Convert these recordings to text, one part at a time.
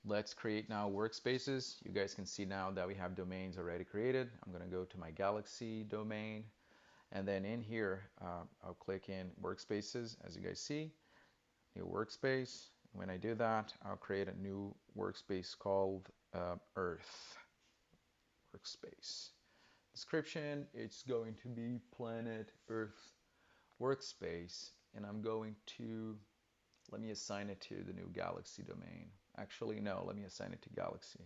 Let's create now workspaces. You guys can see now that we have domains already created. I'm going to go to my Galaxy domain, and then in here, I'll click in workspaces. As you guys see, new workspace. When I do that, I'll create a new workspace called Earth workspace. Description, it's going to be Planet Earth workspace, and I'm going to, let me assign it to the new Galaxy domain. Actually, no, let me assign it to Galaxy.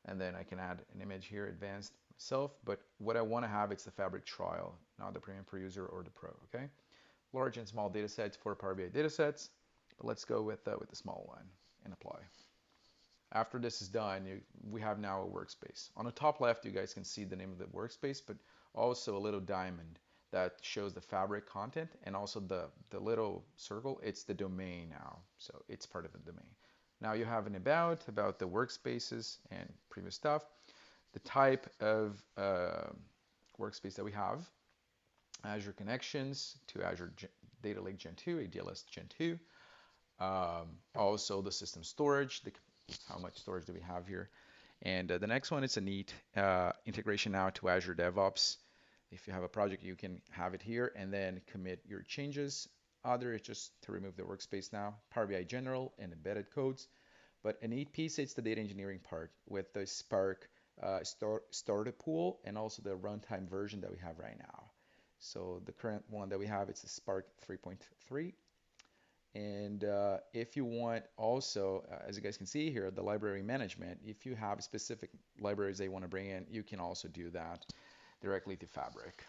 And then I can add an image here, advanced myself, but what I want to have is the Fabric trial, not the Premium per user or the Pro, okay? Large and small data sets for Power BI data sets, but let's go with the small one and apply. After this is done, we have now a workspace. On the top left, you guys can see the name of the workspace, but also a little diamond that shows the Fabric content, and also the little circle, it's the domain now. So it's part of the domain. Now you have an about the workspaces and previous stuff, the type of workspace that we have, Azure connections to Azure Data Lake Gen 2, ADLS Gen 2, also the system storage, how much storage do we have here. And the next one is a neat integration now to Azure DevOps. If you have a project, you can have it here and then commit your changes. Other is just to remove the workspace now, Power BI General and embedded codes. But a neat piece is the data engineering part with the Spark starter pool and also the runtime version that we have right now. So the current one that we have is the Spark 3.3. And if you want also, as you guys can see here, the library management, if you have specific libraries they want to bring in, you can also do that directly to Fabric.